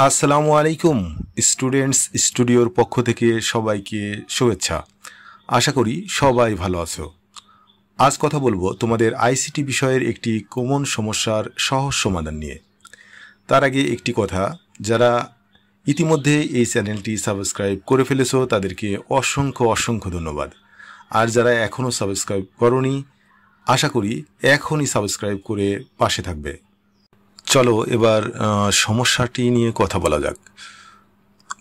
আসসালামু আলাইকুম স্টুডেন্টস স্টুডিওর পক্ষ থেকে সবাইকে শুভেচ্ছা। আশা করি সবাই ভালো আছো। আজ কথা বলবো তোমাদের আইসিটি বিষয়ের একটি কমন সমস্যার সহজ সমাধান নিয়ে। তার আগে একটি কথা, যারা ইতিমধ্যে এই চ্যানেলটি সাবস্ক্রাইব করে ফেলেছো তাদেরকে অসংখ্য ধন্যবাদ। আর যারা এখনও সাবস্ক্রাইব করোনি, আশা করি এখনই সাবস্ক্রাইব করে পাশে থাকবে। চলো এবার সমস্যাটি নিয়ে কথা বলা যাক।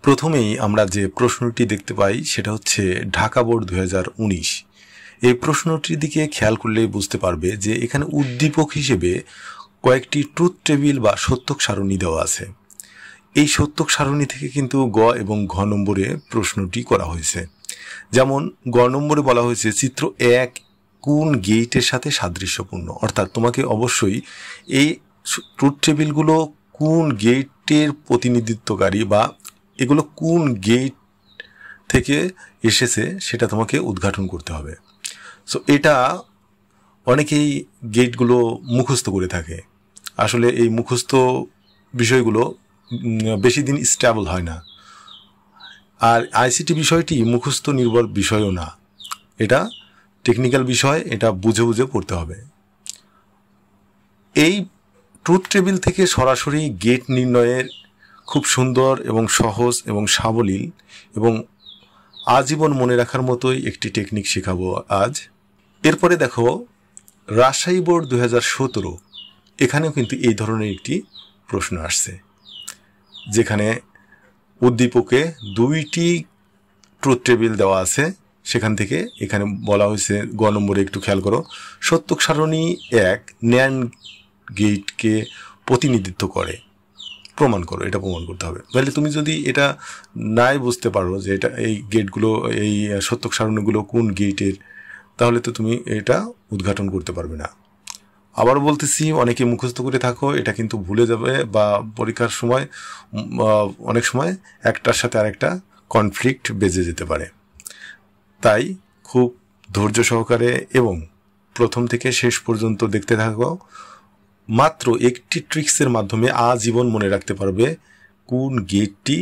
প্রথমেই আমরা যে প্রশ্নটি দেখতে পাই সেটা হচ্ছে ঢাকা বোর্ড 2019। এই প্রশ্নটির দিকে খেয়াল করলেই বুঝতে পারবে যে এখানে উদ্দীপক হিসেবে কয়েকটি ট্রুথ টেবিল বা সত্যক সারণী দেওয়া আছে। এই সত্যক সারণী থেকে কিন্তু গ এবং ঘ নম্বরে প্রশ্নটি করা হয়েছে। যেমন গ নম্বরে বলা হয়েছে চিত্র 1 কোন গেটের সাথে সাদৃশ্যপূর্ণ, অর্থাৎ তোমাকে অবশ্যই এই ট্রুথ টেবিলগুলো কোন গেটের প্রতিনিধিত্বকারী বা এগুলো কোন গেট থেকে এসেছে সেটা তোমাকে উদ্ঘাটন করতে হবে। সো এটা অনেকেই গেটগুলো মুখস্থ করে থাকে। আসলে এই মুখস্থ বিষয়গুলো বেশি দিন স্টেবল হয় না। আর আইসিটি বিষয়টি মুখস্থ নির্ভর বিষয়ও না, এটা টেকনিক্যাল বিষয়, এটা বুঝে বুঝে পড়তে হবে। এই ট্রুথ টেবিল থেকে সরাসরি গেট নির্ণয়ের খুব সুন্দর এবং সহজ এবং সাবলীল এবং আজীবন মনে রাখার মতোই একটি টেকনিক শেখাবো আজ। এরপরে দেখো রাজশাহী বোর্ড 2017, এখানেও কিন্তু এই ধরনের একটি প্রশ্ন আসছে, যেখানে উদ্দীপকে 2টি ট্রুথ টেবিল দেওয়া আছে। সেখান থেকে এখানে বলা হয়েছে গ নম্বরে একটু খেয়াল করো, সত্যক সারণী 1 ন্যান্ড গেটকে প্রতিনিধিত্ব করে, প্রমাণ করো। এটা প্রমাণ করতে হবে। তাহলে তুমি যদি এটা নাই বুঝতে পারো যে এটা এই গেটগুলো, এই সত্যক সারণীগুলো কোন গেটের, তাহলে তো তুমি এটা উদ্ঘাটন করতে পারবে না। আবার বলতেছি, অনেকে মুখস্থ করে থাকো, এটা কিন্তু ভুলে যাবে বা পরীক্ষার সময় অনেক সময় একটার সাথে আরেকটা কনফ্লিক্ট বেজে যেতে পারে। তাই খুব ধৈর্য সহকারে এবং প্রথম থেকে শেষ পর্যন্ত দেখতে থাকো। মাত্র একটি ট্রিক্সের মাধ্যমে আজীবন মনে রাখতে পারবে কোন গেটটি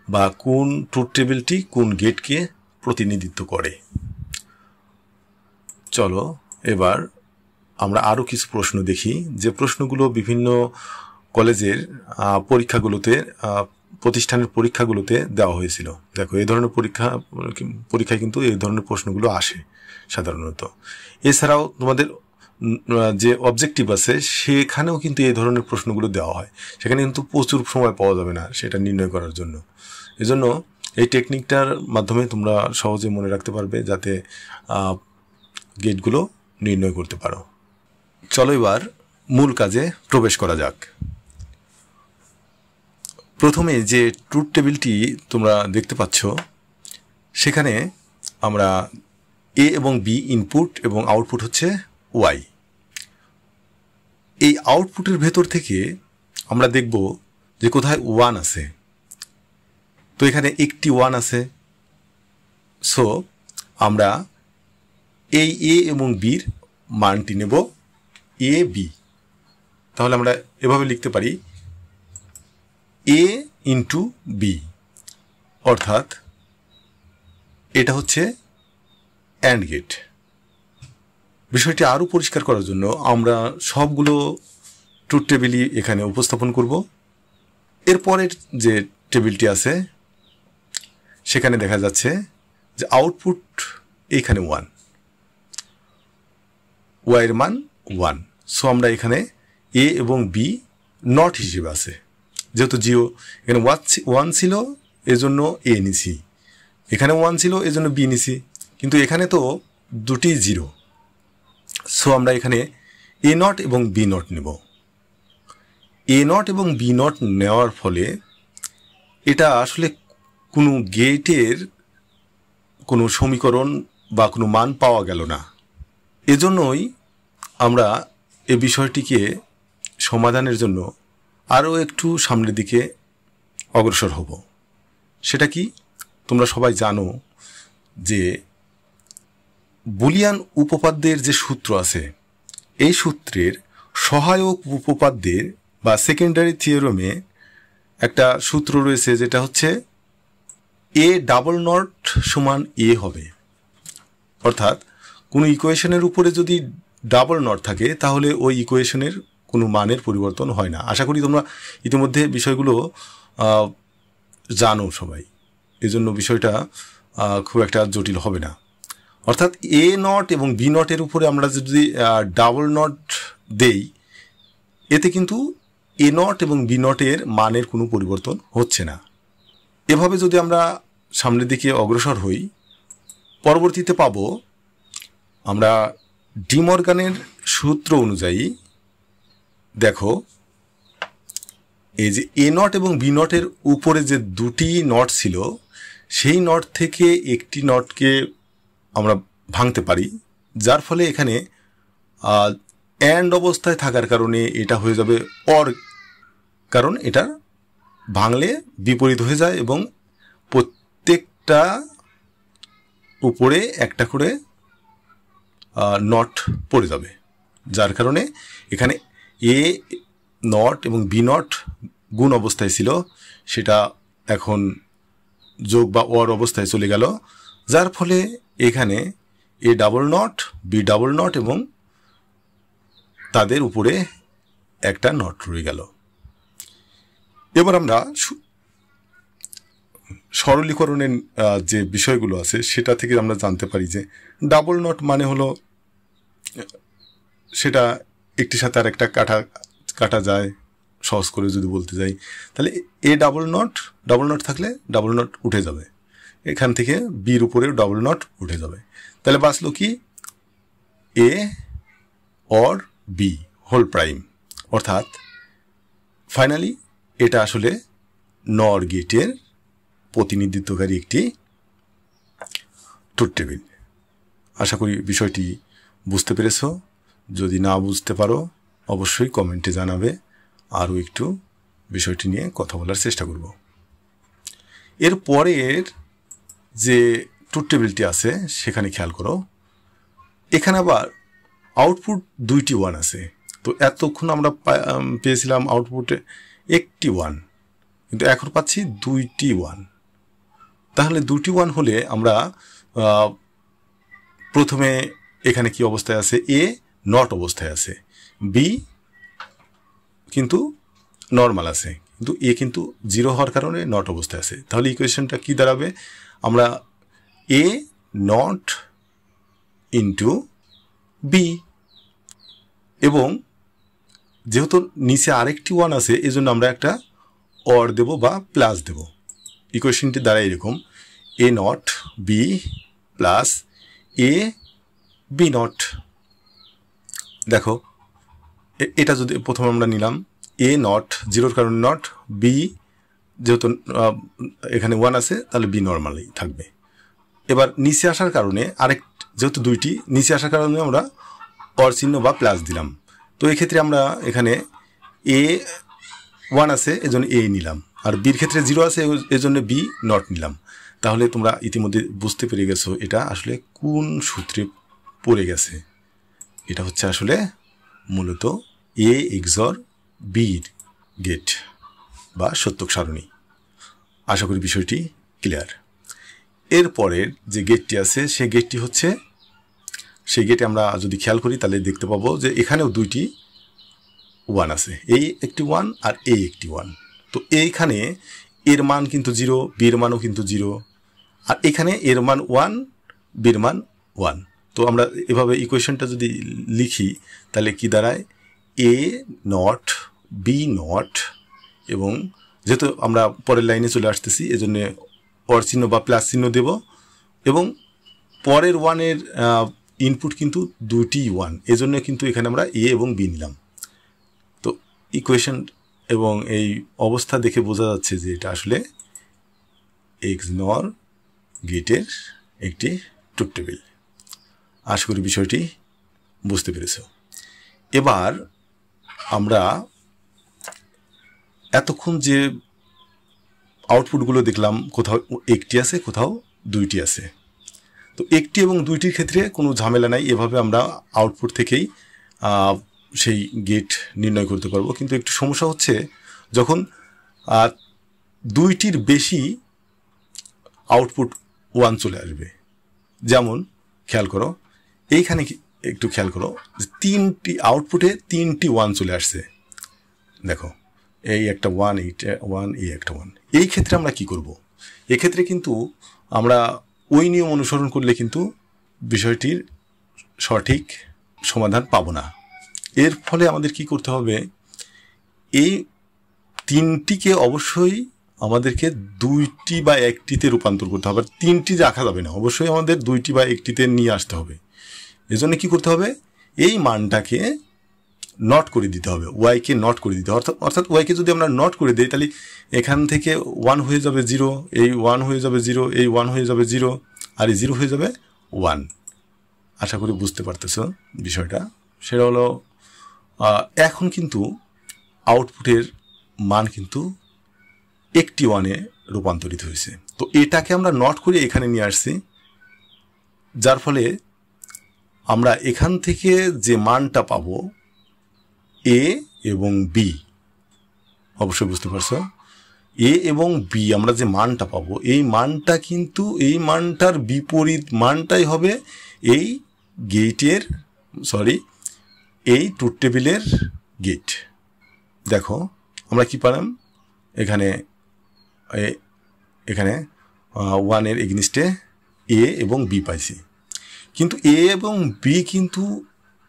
বা কোন ট্রুথ টেবিলটি কোন গেটকে প্রতিনিধিত্ব করে। চলো এবার আমরা আরও কিছু প্রশ্ন দেখি, যে প্রশ্নগুলো বিভিন্ন কলেজের পরীক্ষাগুলোতে, প্রতিষ্ঠানের পরীক্ষাগুলোতে দেওয়া হয়েছিল। দেখো এই ধরনের পরীক্ষায় কিন্তু এই ধরনের প্রশ্নগুলো আসে সাধারণত। এছাড়াও তোমাদের যে অবজেক্টিভ আছে সেখানেও কিন্তু এই ধরনের প্রশ্নগুলো দেওয়া হয়। সেখানে কিন্তু প্রচুর সময় পাওয়া যাবে না সেটা নির্ণয় করার জন্য। এজন্য এই টেকনিকটার মাধ্যমে তোমরা সহজে মনে রাখতে পারবে, যাতে গেটগুলো নির্ণয় করতে পারো। চলো এবার মূল কাজে প্রবেশ করা যাক। প্রথমে যে ট্রুথ টেবিলটি তোমরা দেখতে পাচ্ছ, সেখানে আমরা এ এবং বি ইনপুট এবং আউটপুট হচ্ছে ওয়াই। এই আউটপুটের ভেতর থেকে আমরা দেখব যে কোথায় 1 আছে। তো এখানে একটি 1 আছে। সো আমরা এই এ এবং বির মানটি নেব এ বি। তাহলে আমরা এভাবে লিখতে পারি এ ইন্টু বি, অর্থাৎ এটা হচ্ছে অ্যান্ড গেট। বিষয়টি আরও পরিষ্কার করার জন্য আমরা সবগুলো ট্রুথ টেবিলই এখানে উপস্থাপন করব। এরপরের যে টেবিলটি আছে সেখানে দেখা যাচ্ছে যে আউটপুট এইখানে 1, ওয়াইয়ের মান 1। সো আমরা এখানে এ এবং বি নট হিসেবে আছে, যেহেতু জিও এখানে 1 ছিল এজন্য এ নিছি, এখানে 1 ছিল এজন্য বি নিছি, কিন্তু এখানে তো দুটি 0। সো আমরা এখানে এ নট এবং বি নট নেব। এ নট এবং বি নট নেওয়ার ফলে এটা আসলে কোনো গেটের কোনো সমীকরণ বা কোনো মান পাওয়া গেল না। এজন্যই আমরা এই বিষয়টিকে সমাধানের জন্য আরও একটু সামনের দিকে অগ্রসর হব। সেটা কি, তোমরা সবাই জানো যে বুলিয়ান উপপাদ্যের যে সূত্র আছে, এই সূত্রের সহায়ক উপপাদ্যের বা সেকেন্ডারি থিওরেমে একটা সূত্র রয়েছে যেটা হচ্ছে এ ডাবল নট সমান এ হবে, অর্থাৎ কোনো ইকুয়েশনের উপরে যদি ডাবল নট থাকে তাহলে ওই ইকুয়েশনের কোনো মানের পরিবর্তন হয় না। আশা করি তোমরা ইতিমধ্যে বিষয়গুলো জানো সবাই, এজন্য বিষয়টা খুব একটা জটিল হবে না। অর্থাৎ এ নট এবং বি নটের উপরে আমরা যদি ডাবল নট দেই, এতে কিন্তু এ নট এবং বি নটের মানের কোনো পরিবর্তন হচ্ছে না। এভাবে যদি আমরা সামনের দিকে অগ্রসর হই, পরবর্তীতে পাব আমরা ডি মর্গানের সূত্র অনুযায়ী। দেখো, এই যে এ নট এবং বি নটের উপরে যে দুটি নট ছিল, সেই নট থেকে একটি নটকে আমরা ভাঙতে পারি, যার ফলে এখানে অ্যান্ড অবস্থায় থাকার কারণে এটা হয়ে যাবে অর, কারণ এটা ভাঙলে বিপরীত হয়ে যায় এবং প্রত্যেকটা উপরে একটা করে নট পড়ে যাবে, যার কারণে এখানে এ নট এবং বি নট গুণ অবস্থায় ছিল, সেটা এখন যোগ বা অর অবস্থায় চলে গেল, যার ফলে এখানে A double naught, B double naught এবং তাদের উপরে একটা নট রয়ে গেল। এবার আমরা সরলীকরণের যে বিষয়গুলো আছে সেটা থেকে আমরা জানতে পারি যে ডাবল নট মানে হলো সেটা একটির সাথে আর একটা কাটা যায়। সহজ করে যদি বলতে যাই তাহলে এ ডাবল নট থাকলে ডাবল নট উঠে যাবে, এখান থেকে বির উপরেও ডাবল নট উঠে যাবে, তাহলে বাঁচলো কি a or B whole prime. অর্থাৎ ফাইনালি এটা আসলে নর গেটের প্রতিনিধিত্বকারী একটি ট্রুথ টেবিল। আশা করি বিষয়টি বুঝতে পেরেছ। যদি না বুঝতে পারো অবশ্যই কমেন্টে জানাবে, আরও একটু বিষয়টি নিয়ে কথা বলার চেষ্টা করব। এর পরের যে ট্রুথ টেবিলটি আছে সেখানে খেয়াল করো, এখানে আবার আউটপুট দুইটি ওয়ান আছে। তো এতক্ষণ আমরা পেয়েছিলাম আউটপুটে একটি ওয়ান, কিন্তু এখন পাচ্ছি দুইটি ওয়ান। তাহলে দুটি ওয়ান হলে আমরা প্রথমে এখানে কি অবস্থায় আছে, এ নট অবস্থায় আছে, বি কিন্তু নর্মাল আছে, কিন্তু এ কিন্তু জিরো হওয়ার কারণে নট অবস্থায় আছে। তাহলে ইকুয়েশনটা কি দাঁড়াবে, আমরা এ নট ইন্টু বি, এবং যেহেতু নিচে আরেকটি ওয়ান আছে এজন্য আমরা একটা অর দেব বা প্লাস দেব। ইকুয়েশনটি দ্বারা এরকম a not b plus a b not. দেখো, এটা যদি প্রথমে আমরা নিলাম এ নট জিরোর কারণে নট, বি যেহেতু এখানে ওয়ান আছে তাহলে বি নর্মালি থাকবে। এবার নিচে আসার কারণে যেহেতু দুইটি নিচে আসার কারণে আমরা অর চিহ্ন বা প্লাস দিলাম। তো এক্ষেত্রে আমরা এখানে এ ওয়ান আছে এজন্য এ নিলাম, আর বির ক্ষেত্রে জিরো আছে এজন্য বি নট নিলাম। তাহলে তোমরা ইতিমধ্যে বুঝতে পেরে গেছো এটা আসলে কোন সূত্রে পড়ে গেছে। এটা হচ্ছে আসলে মূলত এ এক্সর বির গেট বা সত্যক সারণী। আশা করি বিষয়টি ক্লিয়ার। এরপরের যে গেটটি আছে সেই গেটটি হচ্ছে, সেই গেটে আমরা যদি খেয়াল করি তাহলে দেখতে পাবো যে এখানেও দুইটি ওয়ান আছে, এই একটি ওয়ান আর এই একটি ওয়ান। তো এইখানে এর মান কিন্তু জিরো, বির মানও কিন্তু জিরো, আর এখানে এর মান ওয়ান, বির মান ওয়ান। তো আমরা এভাবে ইকুয়েশনটা যদি লিখি তাহলে কি দাঁড়ায়, এ নট বি নট, এবং যেহেতু আমরা পরের লাইনে চলে আসতেছি এজন্য অর চিহ্ন বা প্লাস চিহ্ন দেব, এবং পরের ওয়ানের ইনপুট কিন্তু দুটি ওয়ান, এজন্য কিন্তু এখানে আমরা এ এবং বি নিলাম। তো ইকুয়েশন এবং এই অবস্থা দেখে বোঝা যাচ্ছে যে এটা আসলে এক্স নর গেটের একটি ট্রুথ টেবিল। আশা করি বিষয়টি বুঝতে পেরেছ। এবার আমরা এতক্ষণ যে আউটপুটগুলো দেখলাম, কোথাও একটি আছে কোথাও দুইটি আছে। তো একটি এবং দুইটির ক্ষেত্রে কোনো ঝামেলা নাই, এভাবে আমরা আউটপুট থেকেই সেই গেট নির্ণয় করতে পারবো। কিন্তু একটু সমস্যা হচ্ছে যখন দুইটির বেশি আউটপুট 1 চলে আসবে। যেমন খেয়াল করো, এইখানে একটু খেয়াল করো যে তিনটি আউটপুটে 3টি 1 চলে আসছে। দেখো, এই একটা 1, এইটা 1, এই একটা 1। এই ক্ষেত্রে আমরা কি করব? এক্ষেত্রে কিন্তু আমরা ওই নিয়ম অনুসরণ করলে কিন্তু বিষয়টির সঠিক সমাধান পাবো না। এর ফলে আমাদের কি করতে হবে, এই 3টিকে অবশ্যই আমাদেরকে 2টি বা 1টিতে রূপান্তর করতে হবে। 3টি রাখা যাবে না, অবশ্যই আমাদের 2টি বা 1টিতে নিয়ে আসতে হবে। এজন্য কি করতে হবে, এই মানটাকে নট করে দিতে হবে, ওয়াইকে নট করে দিতে হবে। অর্থাৎ ওয়াইকে যদি আমরা নট করে দিই তাহলে এখান থেকে 1 হয়ে যাবে 0, এই 1 হয়ে যাবে 0, এই 1 হয়ে যাবে 0, আর এই 0 হয়ে যাবে 1। আশা করি বুঝতে পারতেছো বিষয়টা। সেটা হলো এখন কিন্তু আউটপুটের মান কিন্তু একটি 1-এ রূপান্তরিত হয়েছে। তো এটাকে আমরা নট করে এখানে নিয়ে আসছি, যার ফলে আমরা এখান থেকে যে মানটা পাবো এ এবং বি, অবশ্যই বুঝতে পারছো, এ এবং বি আমরা যে মানটা পাবো এই মানটা কিন্তু এই মানটার বিপরীত মানটাই হবে এই গেটের এই ট্রুথ টেবিলের গেট। দেখো আমরা কি পেলাম, এখানে 1-এর এগেইনস্টে এ এবং বি পাইছি, কিন্তু এ এবং বি কিন্তু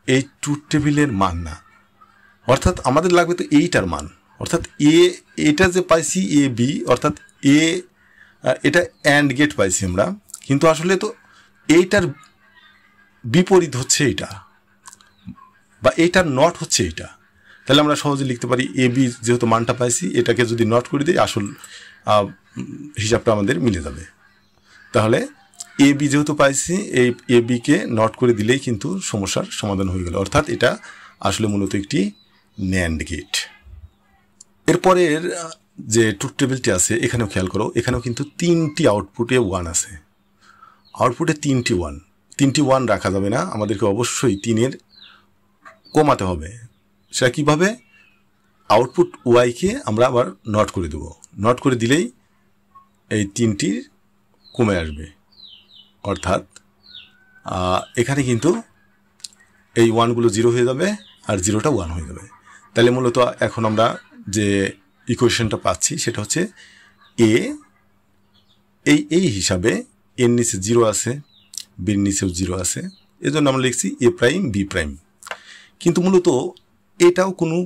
এই ট্রুথ টেবিলের মান না। অর্থাৎ আমাদের লাগবে তো এইটার মান, অর্থাৎ এটা যে পাইছি এ বি, অর্থাৎ এটা অ্যান্ড গেট পাইছি আমরা, কিন্তু আসলে তো এইটার বিপরীত হচ্ছে এটা, বা এইটার নট হচ্ছে এটা। তাহলে আমরা সহজে লিখতে পারি এ বি যেহেতু মানটা পাইছি, এটাকে যদি নট করে দিই আসল হিসাবটা আমাদের মিলে যাবে। তাহলে এ বি যেহেতু পাইছি, এই এ বিকে নট করে দিলেই কিন্তু সমস্যার সমাধান হয়ে গেল। অর্থাৎ এটা আসলে মূলত একটি ন্যান্ড গেট। এরপরের যে ট্রুথ টেবিলটি আছে এখানেও খেয়াল করো, এখানেও কিন্তু 3টি আউটপুটে 1 আছে। আউটপুটে 3টি 1 রাখা যাবে না, আমাদেরকে অবশ্যই 3-এর কমাতে হবে। সেটা কীভাবে, আউটপুট ওয়াইকে আমরা আবার নট করে দেব, নট করে দিলেই এই 3টি কমে আসবে। অর্থাৎ এখানে কিন্তু এই 1গুলো 0 হয়ে যাবে আর 0টা 1 হয়ে যাবে। তাহলে মূলত এখন আমরা যে ইকুয়েশনটা পাচ্ছি সেটা হচ্ছে এই হিসাবে এর নিচে 0 আছে, বির নিচেও 0 আছে, এজন্য আমরা লিখছি এ প্রাইম বি প্রাইম। কিন্তু মূলত এটাও কোনো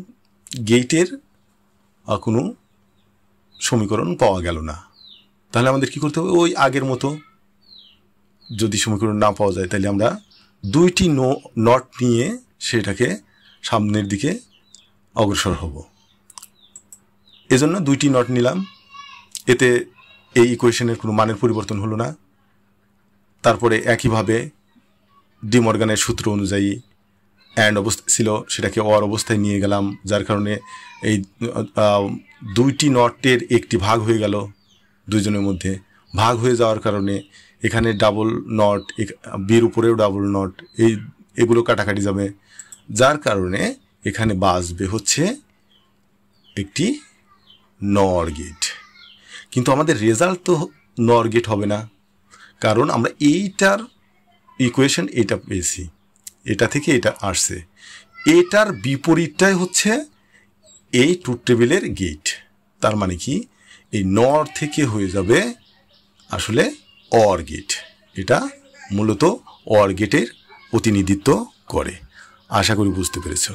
গেটের কোনো সমীকরণ পাওয়া গেল না। তাহলে আমাদের কি করতে হবে, ওই আগের মতো যদি সমীকরণ না পাওয়া যায় তাহলে আমরা 2টি নট নিয়ে সেটাকে সামনের দিকে অগ্রসর হব। এজন্য 2টি নট নিলাম, এতে এই ইকুয়েশনের কোনো মানের পরিবর্তন হলো না। তারপরে একইভাবে ডি মর্গানের সূত্র অনুযায়ী অ্যান্ড অবস্থা ছিল সেটাকে অর অবস্থায় নিয়ে গেলাম, যার কারণে এই 2টি নটের একটি ভাগ হয়ে গেল, দুইজনের মধ্যে ভাগ হয়ে যাওয়ার কারণে এখানে ডাবল নট, বির উপরেও ডাবল নট, এগুলো কাটাকাটি যাবে, যার কারণে এখানে বাঁচবে হচ্ছে একটি নর গেট। কিন্তু আমাদের রেজাল্ট তো নর গেট হবে না, কারণ আমরা এইটার ইকুয়েশন এটা পেয়েছি, এটা থেকে এটা আসছে, এটার বিপরীতটাই হচ্ছে এই ট্রুথ টেবিলের গেট। তার মানে কি, এই নর থেকে হয়ে যাবে আসলে অর গেট। এটা মূলত অর গেটের প্রতিনিধিত্ব করে। আশা করি বুঝতে পেরেছো।